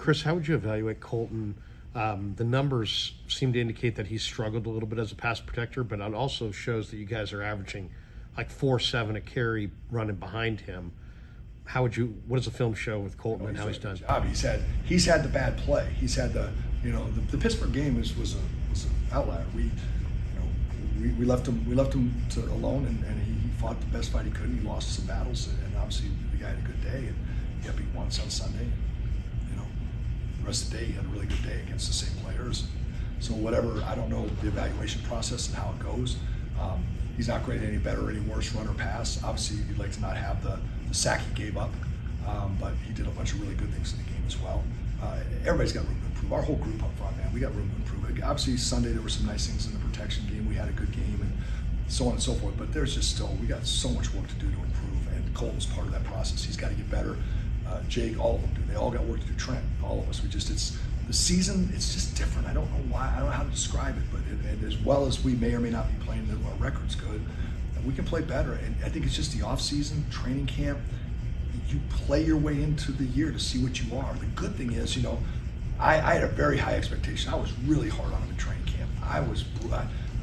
Chris, how would you evaluate Colton? The numbers seem to indicate that he's struggled a little bit as a pass protector, but it also shows that you guys are averaging like 4.7 a carry running behind him. What does the film show with Colton and how he's done? Job. He's had the bad play. He's had the Pittsburgh game was an outlier. We left him alone, and he fought the best fight he could. And he lost some battles, and obviously the guy had a good day, and he got beat once on Sunday. The rest of the day he had a really good day against the same players. So whatever, I don't know the evaluation process and how it goes. He's not graded any better or any worse run or pass. Obviously, you'd like to not have the sack he gave up, but he did a bunch of really good things in the game as well. Everybody's got room to improve. Our whole group up front, man, we got room to improve. Obviously, Sunday there were some nice things in the protection game. We had a good game and so on and so forth, but there's just we got so much work to do to improve, and Colton's part of that process. He's got to get better. Jake, all of them do. They all got work to do. Trent, all of us. It's the season. It's just different. I don't know why. I don't know how to describe it. But and as well as we may or may not be playing, our record's good. We can play better. And I think it's just the off season, training camp. You play your way into the year to see what you are. The good thing is, I had a very high expectation. I was really hard on him in training camp. I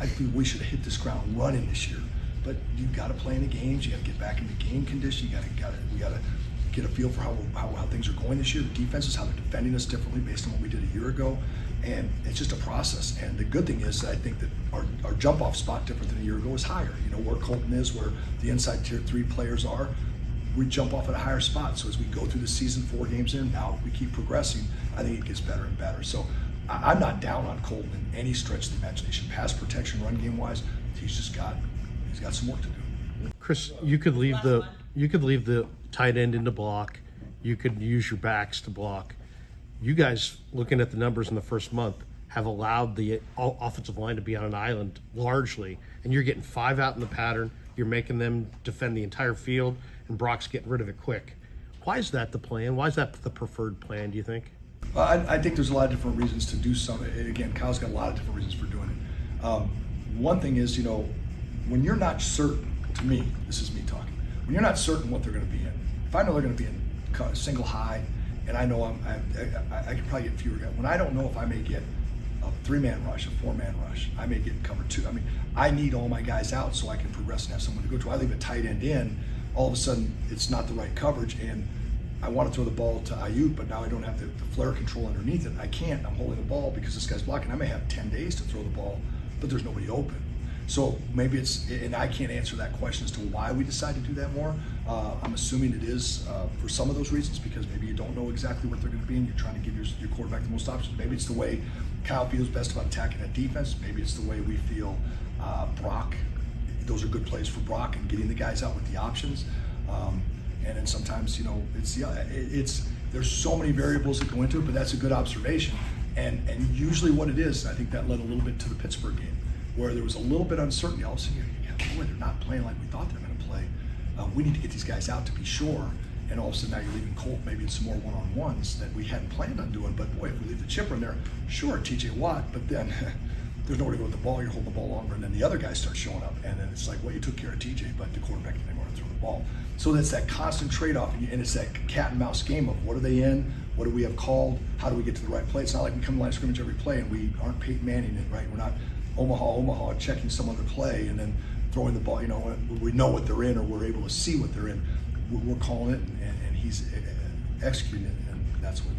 think we should have hit this ground running this year. But you got to play in the games. You got to get back into game condition. We got to get a feel for how things are going this year. The defenses, how they're defending us differently based on what we did a year ago, and it's just a process. And the good thing is, I think that our jump off spot different than a year ago is higher. Where Colton is, where the inside tier 3 players are, we jump off at a higher spot. So as we go through the season, 4 games in, now we keep progressing. I think it gets better and better. So I'm not down on Colton in any stretch of the imagination. Pass protection, run game wise, he's got some work to do. Chris, you could leave the tight end into block. You could use your backs to block. You guys, looking at the numbers in the first month, have allowed the offensive line to be on an island largely, and you're getting 5 out in the pattern. You're making them defend the entire field, and Brock's getting rid of it quick. Why is that the plan? Why is that the preferred plan, do you think? I think there's a lot of different reasons to do something. Again, Kyle's got a lot of different reasons for doing it. One thing is, when you're not certain, to me, this is me talking, when you're not certain what they're going to be in, if I know they're going to be in single high, and I know I could probably get fewer guys. When I don't know if I may get a 3-man rush, a 4-man rush, I may get cover 2. I need all my guys out so I can progress and have someone to go to. I leave a tight end in, all of a sudden it's not the right coverage, and I want to throw the ball to Ayuk, but now I don't have the flare control underneath it. I can't. I'm holding the ball because this guy's blocking. I may have 10 days to throw the ball, but there's nobody open. So maybe and I can't answer that question as to why we decide to do that more. I'm assuming it is for some of those reasons, because maybe you don't know exactly what they're going to be and you're trying to give your quarterback the most options. Maybe it's the way Kyle feels best about attacking that defense. Maybe it's the way we feel Brock. Those are good plays for Brock and getting the guys out with the options. And then sometimes, there's so many variables that go into it, but that's a good observation. And usually what it is, I think that led a little bit to the Pittsburgh game, where there was a little bit of uncertainty. All of a sudden, boy, they're not playing like we thought they were going to play. We need to get these guys out to be sure. And all of a sudden now you're leaving Colt maybe in some more one-on-ones that we hadn't planned on doing. But boy, if we leave the chipper in there, sure, TJ Watt, but then there's nowhere to go with the ball. You're holding the ball longer, and then the other guys start showing up. And then it's like, well, you took care of TJ, but the quarterback didn't want to throw the ball. So that's that constant trade-off, and it's that cat and mouse game of what are they in? What do we have called? How do we get to the right play? It's not like we come to line of scrimmage every play and we aren't Peyton Manning it, right? We're not Omaha, checking some other play and then throwing the ball. We know what they're in, or we're able to see what they're in. We're calling it, and he's executing it, and that's what.